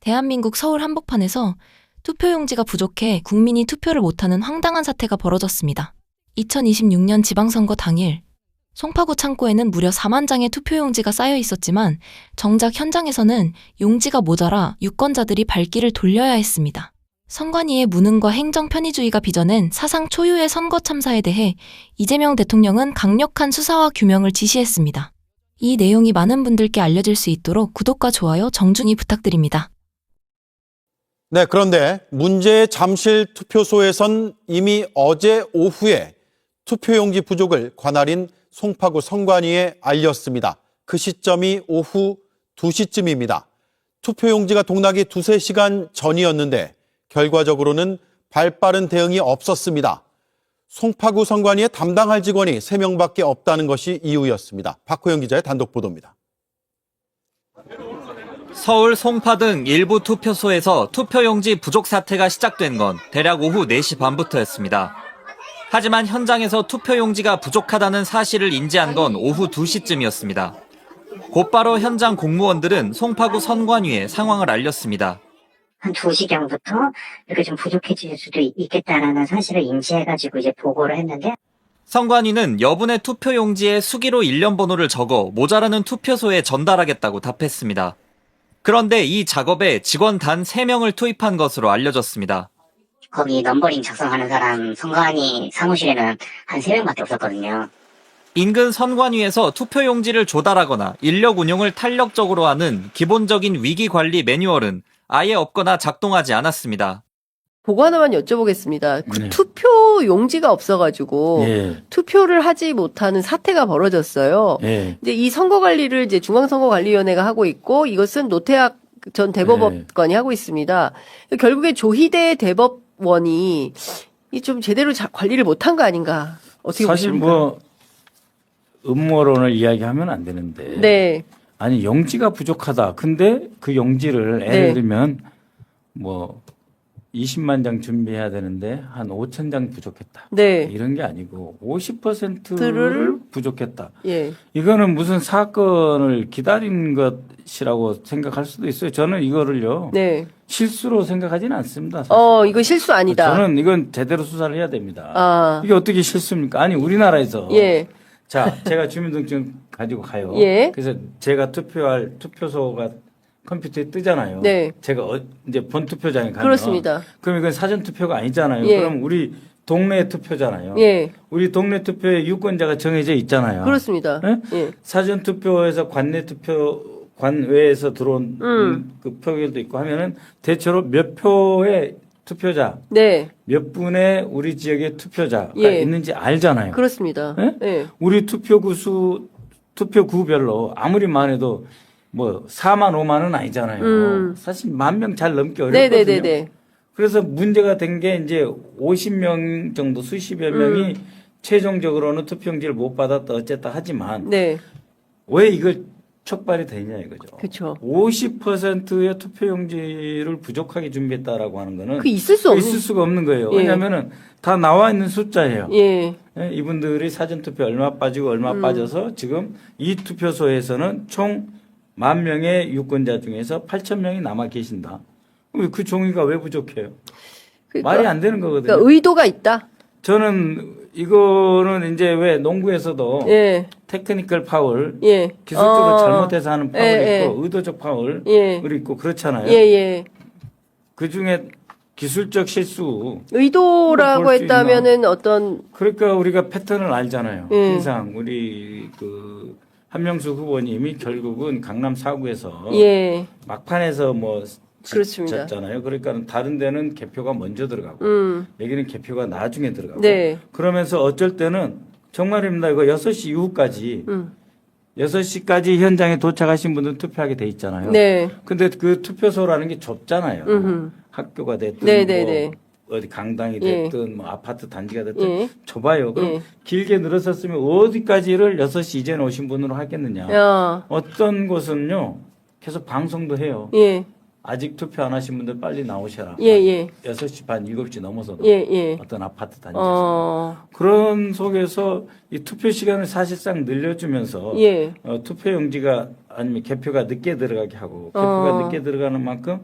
대한민국 서울 한복판에서 투표용지가 부족해 국민이 투표를 못하는 황당한 사태가 벌어졌습니다. 2026년 지방선거 당일 송파구 창고에는 무려 4만 장의 투표용지가 쌓여 있었지만 정작 현장에서는 용지가 모자라 유권자들이 발길을 돌려야 했습니다. 선관위의 무능과 행정 편의주의가 빚어낸 사상 초유의 선거 참사에 대해 이재명 대통령은 강력한 수사와 규명을 지시했습니다. 이 내용이 많은 분들께 알려질 수 있도록 구독과 좋아요 정중히 부탁드립니다. 네, 그런데 문제의 잠실 투표소에선 이미 어제 오후에 투표용지 부족을 관할인 송파구 선관위에 알렸습니다. 그 시점이 오후 2시쯤입니다. 투표용지가 동락이 2-3시간 전이었는데 결과적으로는 발빠른 대응이 없었습니다. 송파구 선관위에 담당할 직원이 3명밖에 없다는 것이 이유였습니다. 박호영 기자의 단독 보도입니다. 서울, 송파 등 일부 투표소에서 투표용지 부족 사태가 시작된 건 대략 오후 4시 반부터였습니다. 하지만 현장에서 투표용지가 부족하다는 사실을 인지한 건 오후 2시쯤이었습니다. 곧바로 현장 공무원들은 송파구 선관위에 상황을 알렸습니다. 한 2시경부터 이렇게 좀 부족해질 수도 있겠다라는 사실을 인지해가지고 이제 보고를 했는데, 선관위는 여분의 투표용지에 수기로 일련 번호를 적어 모자라는 투표소에 전달하겠다고 답했습니다. 그런데 이 작업에 직원 단 3명을 투입한 것으로 알려졌습니다. 거기 넘버링 작성하는 사람 선관위 사무실에는 한 3명밖에 없었거든요. 인근 선관위에서 투표용지를 조달하거나 인력 운용을 탄력적으로 하는 기본적인 위기관리 매뉴얼은 아예 없거나 작동하지 않았습니다. 보고 하나만 여쭤보겠습니다. 그 네. 투표 용지가 없어가지고 예. 투표를 하지 못하는 사태가 벌어졌어요. 예. 이제 이 선거 관리를 이제 중앙선거관리위원회가 하고 있고 이것은 노태학 전 대법원이 하고 있습니다. 결국에 조희대 대법원이 이 좀 제대로 관리를 못한 거 아닌가? 어떻게 사실 보십니까? 뭐 음모론을 이야기하면 안 되는데. 네. 아니 용지가 부족하다. 근데 그 용지를 예를 네. 들면 뭐 20만 장 준비해야 되는데 한 5천 장 부족했다. 네. 이런 게 아니고 50%를 부족했다. 예. 이거는 무슨 사건을 기다린 것이라고 생각할 수도 있어요. 저는 이거를요. 네. 실수로 생각하지는 않습니다. 사실. 이거 실수 아니다. 저는 이건 제대로 수사를 해야 됩니다. 아. 이게 어떻게 실수입니까? 아니 우리나라에서 예. 자 제가 주민등록증 가지고 가요. 예. 그래서 제가 투표할 투표소가 컴퓨터에 뜨잖아요. 네. 제가 이제 본 투표장에 가면 그렇습니다. 그럼 이건 사전 투표가 아니잖아요. 예. 그럼 우리 동네 투표잖아요. 예. 우리 동네 투표에 유권자가 정해져 있잖아요. 그렇습니다. 예? 예. 사전 투표에서 관내 투표 관외에서 들어온 그 표결도 있고 하면은 대체로 몇 표의 투표자, 네. 몇 분의 우리 지역의 투표자가 예. 있는지 알잖아요. 그렇습니다. 예? 예. 우리 투표구별로 아무리 많아도 뭐 4만 5만은 아니잖아요. 사실 1만 명 잘 넘기 어렵거든요. 네네네네. 그래서 문제가 된 게 이제 50명 정도 수십여 명이 최종적으로는 투표용지를 못 받았다 어쨌다 하지만 네. 왜 이걸 촉발이 되냐 이거죠. 그렇죠. 50%의 투표용지를 부족하게 준비했다라고 하는 거는 그 있을 수 없는. 있을 수가 없는 거예요. 예. 왜냐하면은 다 나와 있는 숫자예요. 예. 예, 이분들이 사전투표 얼마 빠지고 얼마 빠져서 지금 이 투표소에서는 총 10,000명의 유권자 중에서 8,000명이 남아 계신다. 그 종이가 왜 부족해요? 그러니까, 말이 안 되는 거거든요. 그러니까 의도가 있다. 저는 이거는 이제 왜 농구에서도 예. 테크니컬 파울, 예. 기술적으로 잘못해서 하는 파울이 예, 있고 의도적 파울이 예. 있고 그렇잖아요. 예, 예. 그 중에 기술적 실수. 의도라고 볼수 했다면은 어떤 그러니까 우리가 패턴을 알잖아요. 예. 항상 우리 그 한명수 후보님이 결국은 강남 4구에서 예. 막판에서 뭐 그렇습니다. 졌잖아요. 그러니까 다른 데는 개표가 먼저 들어가고 여기는 개표가 나중에 들어가고 네. 그러면서 어쩔 때는 정말입니다. 이거 6시 이후까지 6시까지 현장에 도착하신 분들은 투표하게 돼 있잖아요. 네. 근데 그 투표소라는 게 좁잖아요. 학교가 됐든 네네네. 뭐 어디 강당이 예. 됐든 뭐 아파트 단지가 됐든 예. 좁아요. 그럼 예. 길게 늘어섰으면 어디까지를 6시 이전에 오신 분으로 하겠느냐. 야. 어떤 곳은요. 계속 방송도 해요. 예. 아직 투표 안 하신 분들 빨리 나오셔라. 예, 예. 6시 반, 7시 넘어서도 예, 예. 어떤 아파트 단지에서. 그런 속에서 이 투표 시간을 사실상 늘려주면서 예. 투표용지가 아니면 개표가 늦게 들어가게 하고 개표가 늦게 들어가는 만큼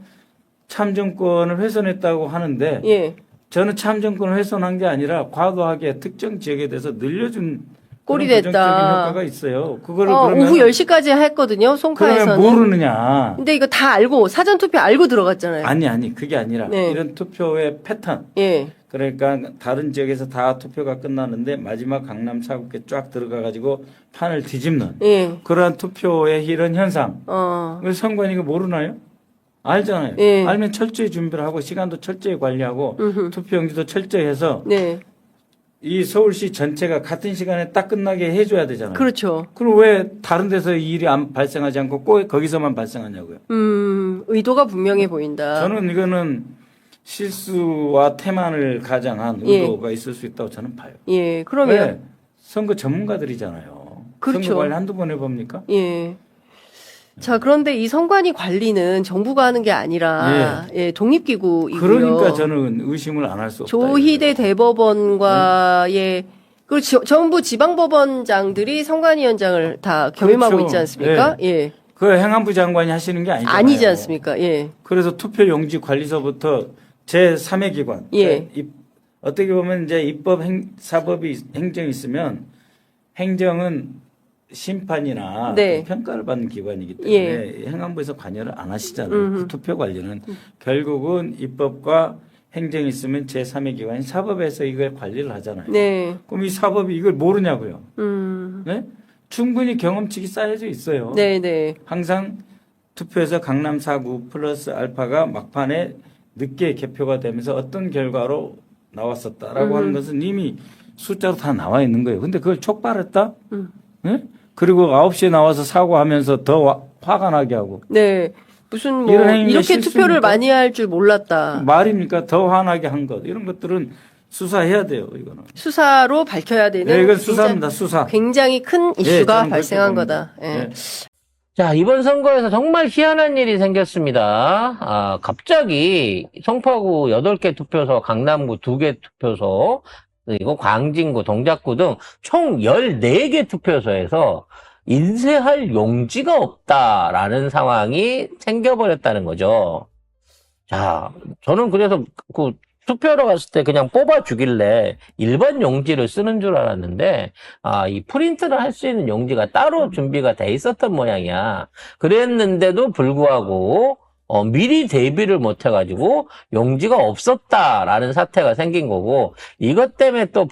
참정권을 훼손했다고 하는데 예. 저는 참정권을 훼손한 게 아니라 과도하게 특정 지역에 대해서 늘려준 꼴이 그런 됐다. 부정적인 효과가 있어요. 그거를 오후 그러면 10시까지 했거든요. 송파에서는. 그러면 모르느냐? 근데 이거 다 알고 사전 투표 알고 들어갔잖아요. 아니 그게 아니라 네. 이런 투표의 패턴. 예. 그러니까 다른 지역에서 다 투표가 끝났는데 마지막 강남 사구에 쫙 들어가 가지고 판을 뒤집는 예. 그러한 투표의 이런 현상. 어. 그 선관위 이거 모르나요? 알잖아요. 예. 알면 철저히 준비를 하고 시간도 철저히 관리하고 투표용지도 철저히 해서 네. 이 서울시 전체가 같은 시간에 딱 끝나게 해줘야 되잖아요. 그렇죠. 그럼 왜 다른 데서 이 일이 안 발생하지 않고 꼭 거기서만 발생하냐고요? 의도가 분명해 보인다. 저는 이거는 실수와 태만을 가장한 예. 의도가 있을 수 있다고 저는 봐요. 예. 그러면 왜? 선거 전문가들이잖아요. 그렇죠. 선거 관리 한두 번 해봅니까? 예. 자, 그런데 이 선관위 관리는 정부가 하는 게 아니라 예, 독립기구이고요. 그러니까 저는 의심을 안 할 수 없다. 조희대 이거죠. 대법원과의 그리고 전부 지방법원장들이 선관위원장을 다 겸임하고 그렇죠. 있지 않습니까? 예. 그 행안부 장관이 하시는 게 아니잖아요. 아니지 않습니까? 예. 그래서 투표용지 관리서부터 제3의 기관. 예. 어떻게 보면 이제 입법, 사법이 행정이 있으면 행정은 심판이나 네. 그 평가를 받는 기관이기 때문에 행안부에서 관여를 안 하시잖아요. 그 투표 관리는 결국은 입법과 행정이 있으면 제3의 기관인 사법에서 이걸 관리를 하잖아요. 네. 그럼 이 사법이 이걸 모르냐고요. 네? 충분히 경험치가 쌓여져 있어요. 네, 네. 항상 투표에서 강남 4구 플러스 알파가 막판에 늦게 개표가 되면서 어떤 결과로 나왔었다라고 하는 것은 이미 숫자로 다 나와 있는 거예요. 근데 그걸 촉발했다? 네? 그리고 9시에 나와서 사고하면서 더 화가 나게 하고. 네. 무슨 뭐 이런 행위가 이렇게 실수입니까? 투표를 많이 할 줄 몰랐다. 말입니까? 더 화나게 한 것. 이런 것들은 수사해야 돼요, 이거는. 수사로 밝혀야 되는 네, 이건 굉장히- 수사입니다, 수사. 굉장히 큰 예, 이슈가 저는 발생한 그렇게 거다. 예. 봅니다. 네. 자, 이번 선거에서 정말 희한한 일이 생겼습니다. 갑자기 송파구 8개 투표소, 강남구 2개 투표소, 그리고 광진구, 동작구 등 총 14개 투표소에서 인쇄할 용지가 없다라는 상황이 생겨버렸다는 거죠. 자, 저는 그래서 그 투표하러 갔을 때 그냥 뽑아주길래 일반 용지를 쓰는 줄 알았는데, 이 프린트를 할 수 있는 용지가 따로 준비가 돼 있었던 모양이야. 그랬는데도 불구하고, 미리 대비를 못 해가지고 용지가 없었다라는 사태가 생긴 거고, 이것 때문에 또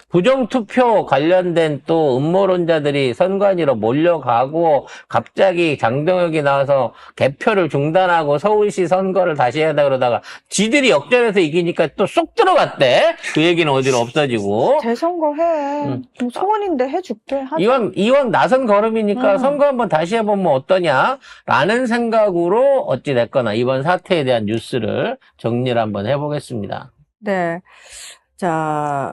부정투표 관련된 또 음모론자들이 선관위로 몰려가고, 갑자기 장동혁이 나와서 개표를 중단하고 서울시 선거를 다시 해야 그러다가 지들이 역전해서 이기니까 또 쏙 들어갔대. 그 얘기는 어디로 없어지고. 재선거 해. 뭐 소원인데 해줄게. 하자. 이왕 나선 걸음이니까 선거 한번 다시 해보면 어떠냐? 라는 생각으로 어찌됐거나 이번 사태에 대한 뉴스를 정리를 한번 해보겠습니다. 네. 자,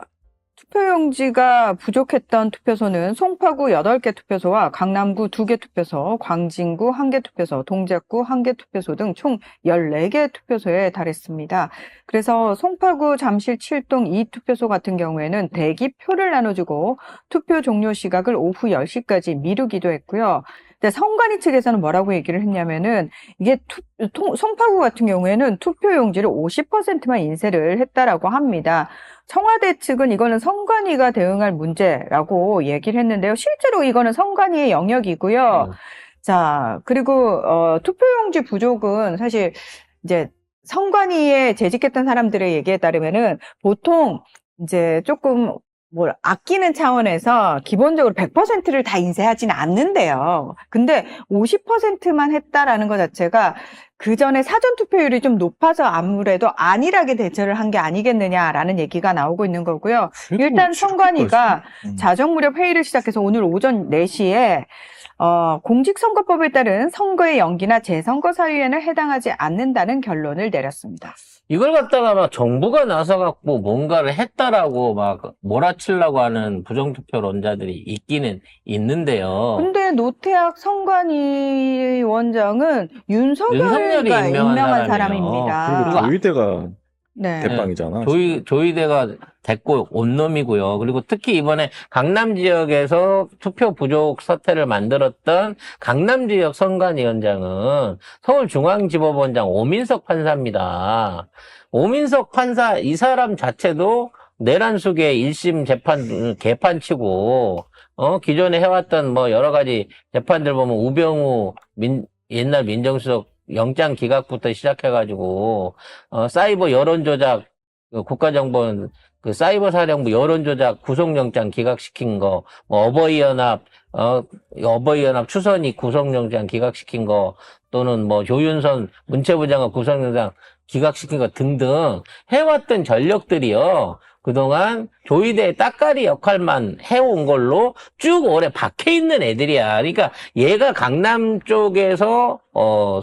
투표용지가 부족했던 투표소는 송파구 8개 투표소와 강남구 2개 투표소, 광진구 1개 투표소, 동작구 1개 투표소 등 총 14개 투표소에 달했습니다. 그래서 송파구 잠실 7동 2투표소 같은 경우에는 대기표를 나눠주고 투표 종료 시각을 오후 10시까지 미루기도 했고요. 근데 선관위 측에서는 뭐라고 얘기를 했냐면은 이게 송파구 같은 경우에는 투표용지를 50%만 인쇄를 했다라고 합니다. 청와대 측은 이거는 선관위가 대응할 문제라고 얘기를 했는데요. 실제로 이거는 선관위의 영역이고요. 자, 그리고 투표용지 부족은 사실 이제 선관위에 재직했던 사람들의 얘기에 따르면은 보통 이제 조금 아끼는 차원에서 기본적으로 100%를 다 인쇄하지는 않는데요. 근데 50%만 했다라는 것 자체가 그 전에 사전 투표율이 좀 높아서 아무래도 안일하게 대처를 한 게 아니겠느냐라는 얘기가 나오고 있는 거고요. 일단 선관위가 자정 무렵 회의를 시작해서 오늘 오전 4시에 공직선거법에 따른 선거의 연기나 재선거 사유에는 해당하지 않는다는 결론을 내렸습니다. 이걸 갖다가 막 정부가 나서갖고 뭔가를 했다라고 막 몰아치려고 하는 부정투표론자들이 있기는 있는데요. 근데 노태학 선관위 원장은 윤석열이 윤석열이 임명한 임명한 사람이에요. 사람입니다. 그리고 조희대가 네. 대빵이잖아. 조이대가 됐고 온 놈이고요. 그리고 특히 이번에 강남 지역에서 투표 부족 사태를 만들었던 강남 지역 선관위원장은 서울중앙지법원장 오민석 판사입니다. 오민석 판사 이 사람 자체도 내란 속에 1심 재판 개판치고 기존에 해왔던 뭐 여러 가지 재판들 보면 우병우 옛날 민정수석 영장 기각부터 시작해가지고 사이버 여론조작 국가정보원 그 사이버 사령부 여론조작 구속영장 기각시킨 거, 뭐 어버이연합 추선이 구속영장 기각시킨 거, 또는 뭐 조윤선 문체부 장관 구속영장 기각시킨 거 등등 해왔던 전력들이요. 그동안 조이대의 따까리 역할만 해온 걸로 쭉 오래 박혀있는 애들이야. 그러니까 얘가 강남 쪽에서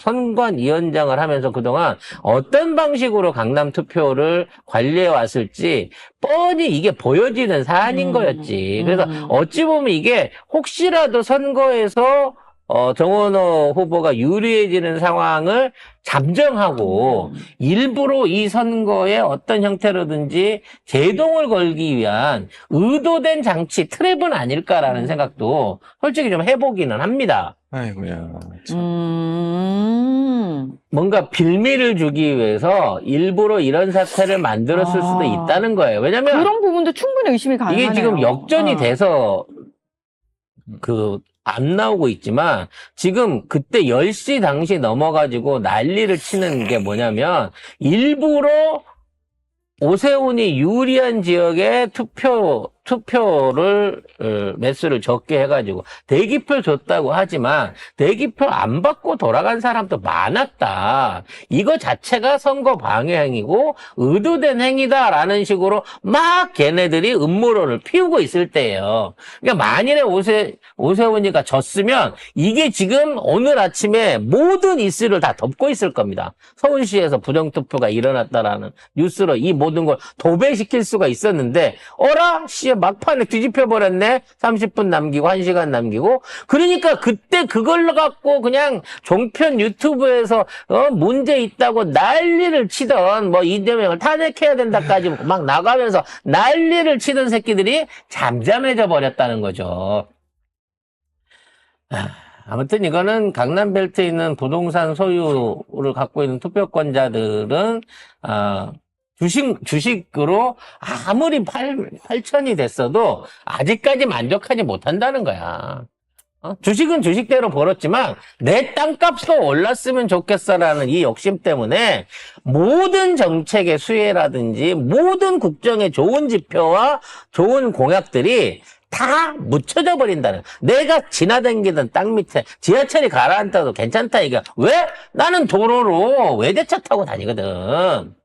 선관위원장을 하면서 그동안 어떤 방식으로 강남 투표를 관리해 왔을지 뻔히 이게 보여지는 사안인 거였지. 그래서 어찌 보면 이게 혹시라도 선거에서 정원호 후보가 유리해지는 상황을 잠정하고 일부러 이 선거에 어떤 형태로든지 제동을 걸기 위한 의도된 장치, 트랩은 아닐까라는 생각도 솔직히 좀 해보기는 합니다. 아이고야. 참. 뭔가 빌미를 주기 위해서 일부러 이런 사태를 만들었을 수도 있다는 거예요. 왜냐면 그런 부분도 충분히 의심이 가능하네요. 이게 지금 역전이 돼서 안 나오고 있지만 지금 그때 10시 당시 넘어가지고 난리를 치는 게 뭐냐면 일부러 오세훈이 유리한 지역에 투표를 매수를 적게 해가지고 대기표 줬다고 하지만 대기표 안 받고 돌아간 사람도 많았다. 이거 자체가 선거 방해 행위고 의도된 행위다라는 식으로 막 걔네들이 음모론을 피우고 있을 때예요. 그러니까 만일에 오세훈이가 졌으면 이게 지금 오늘 아침에 모든 이슈를 다 덮고 있을 겁니다. 서울시에서 부정투표가 일어났다라는 뉴스로 이 모든 걸 도배시킬 수가 있었는데 어라? 막판에 뒤집혀 버렸네. 30분 남기고 1시간 남기고. 그러니까 그때 그걸 갖고 그냥 종편 유튜브에서 문제 있다고 난리를 치던 뭐 이재명을 탄핵해야 된다까지 막 나가면서 난리를 치던 새끼들이 잠잠해져 버렸다는 거죠. 아무튼 이거는 강남 벨트에 있는 부동산 소유를 갖고 있는 투표권자들은 주식으로 아무리 8천이 됐어도 아직까지 만족하지 못한다는 거야. 주식은 주식대로 벌었지만 내 땅값도 올랐으면 좋겠어라는 이 욕심 때문에 모든 정책의 수혜라든지 모든 국정의 좋은 지표와 좋은 공약들이 다 묻혀져 버린다는. 내가 지나다니던 땅 밑에 지하철이 가라앉아도 괜찮다 이게. 왜? 나는 도로로 외제차 타고 다니거든.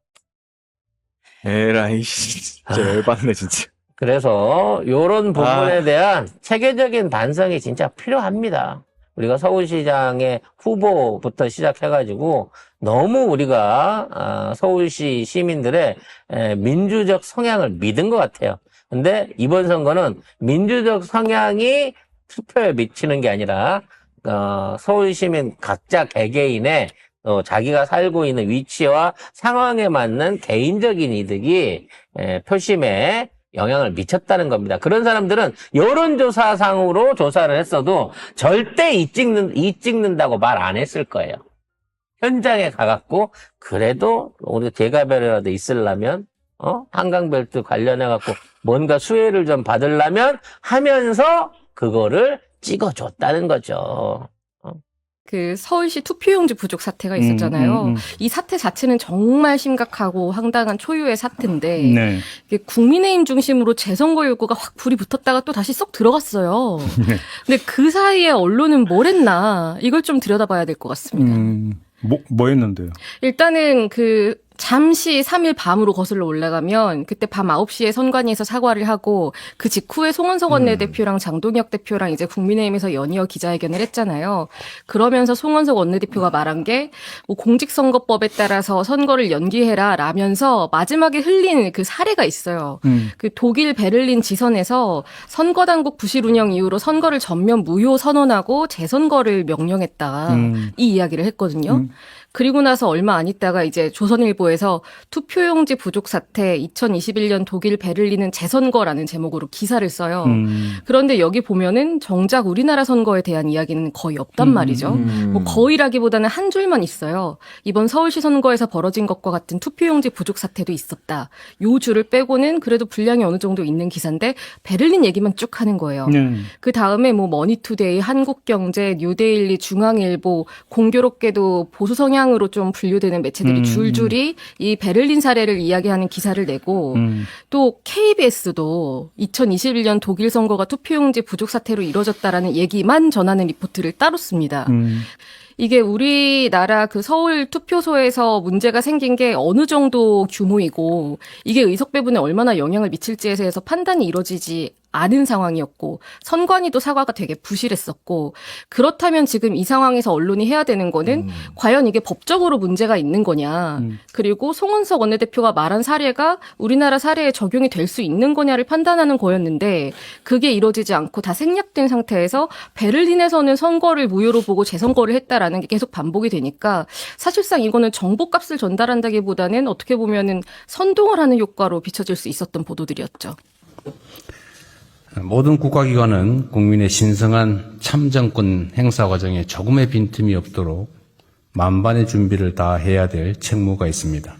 에라이, 진짜 열받네, 진짜. 그래서 요런 부분에 대한 체계적인 반성이 진짜 필요합니다. 우리가 서울시장의 후보부터 시작해가지고 너무 우리가 서울시 시민들의 민주적 성향을 믿은 것 같아요. 근데 이번 선거는 민주적 성향이 투표에 미치는 게 아니라 서울 시민 각자 개개인의 자기가 살고 있는 위치와 상황에 맞는 개인적인 이득이 표심에 영향을 미쳤다는 겁니다. 그런 사람들은 여론조사상으로 조사를 했어도 절대 이 찍는다고 말 안 했을 거예요. 현장에 가갖고 그래도 우리 대가별이라도 있으려면 한강벨트 관련해갖고 뭔가 수혜를 좀 받으려면 하면서 그거를 찍어줬다는 거죠. 그 서울시 투표용지 부족 사태가 있었잖아요. 이 사태 자체는 정말 심각하고 황당한 초유의 사태인데 네. 이게 국민의힘 중심으로 재선거 욕구가 확 불이 붙었다가 또 다시 쏙 들어갔어요. 근데 그 사이에 언론은 뭘 했나 이걸 좀 들여다봐야 될 것 같습니다. 뭐 했는데요? 일단은 잠시 3일 밤으로 거슬러 올라가면 그때 밤 9시에 선관위에서 사과를 하고 그 직후에 송원석 원내대표랑 장동혁 대표랑 이제 국민의힘에서 연이어 기자회견을 했잖아요. 그러면서 송원석 원내대표가 말한 게 뭐 공직선거법에 따라서 선거를 연기해라 라면서 마지막에 흘린 그 사례가 있어요. 그 독일 베를린 지선에서 선거당국 부실 운영 이후로 선거를 전면 무효 선언하고 재선거를 명령했다. 이 이야기를 했거든요. 그리고 나서 얼마 안 있다가 이제 조선일보에서 투표용지 부족 사태 2021년 독일 베를린은 재선거라는 제목으로 기사를 써요. 그런데 여기 보면은 정작 우리나라 선거에 대한 이야기는 거의 없단 말이죠. 뭐 거의라기보다는 한 줄만 있어요. 이번 서울시 선거에서 벌어진 것과 같은 투표용지 부족 사태도 있었다. 요 줄을 빼고는 그래도 분량이 어느 정도 있는 기사인데 베를린 얘기만 쭉 하는 거예요. 그 다음에 뭐 머니투데이, 한국경제, 뉴데일리, 중앙일보, 공교롭게도 보수 성향으로 좀 분류되는 매체들이 줄줄이 이 베를린 사례를 이야기하는 기사를 내고 또 KBS도 2021년 독일 선거가 투표용지 부족 사태로 이뤄졌다라는 얘기만 전하는 리포트를 따로 씁니다. 이게 우리나라 그 서울 투표소에서 문제가 생긴 게 어느 정도 규모이고 이게 의석 배분에 얼마나 영향을 미칠지에 대해서 판단이 이루어지지 않은 상황이었고 선관위도 사과가 되게 부실했었고 그렇다면 지금 이 상황에서 언론이 해야 되는 거는 과연 이게 법적으로 문제가 있는 거냐 그리고 송원석 원내대표가 말한 사례가 우리나라 사례에 적용이 될 수 있는 거냐를 판단하는 거였는데 그게 이루어지지 않고 다 생략된 상태에서 베를린에서는 선거를 무효로 보고 재선거를 했다라는 게 계속 반복이 되니까 사실상 이거는 정보값을 전달한다기보다는 어떻게 보면은 선동을 하는 효과로 비춰질 수 있었던 보도들이었죠. 모든 국가기관은 국민의 신성한 참정권 행사 과정에 조금의 빈틈이 없도록 만반의 준비를 다 해야 될 책무가 있습니다.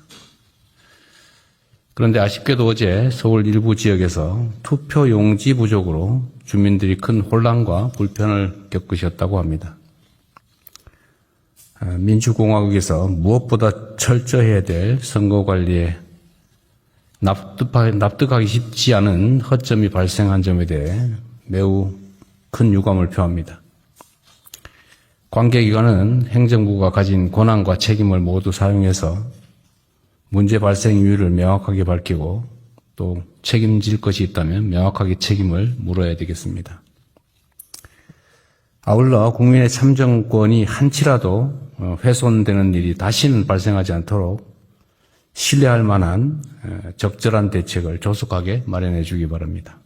그런데 아쉽게도 어제 서울 일부 지역에서 투표 용지 부족으로 주민들이 큰 혼란과 불편을 겪으셨다고 합니다. 민주공화국에서 무엇보다 철저해야 될 선거관리에 납득하기 쉽지 않은 허점이 발생한 점에 대해 매우 큰 유감을 표합니다. 관계기관은 행정부가 가진 권한과 책임을 모두 사용해서 문제 발생 이유를 명확하게 밝히고 또 책임질 것이 있다면 명확하게 책임을 물어야 되겠습니다. 아울러 국민의 참정권이 한치라도 훼손되는 일이 다시는 발생하지 않도록 신뢰할 만한 적절한 대책을 조속하게 마련해 주기 바랍니다.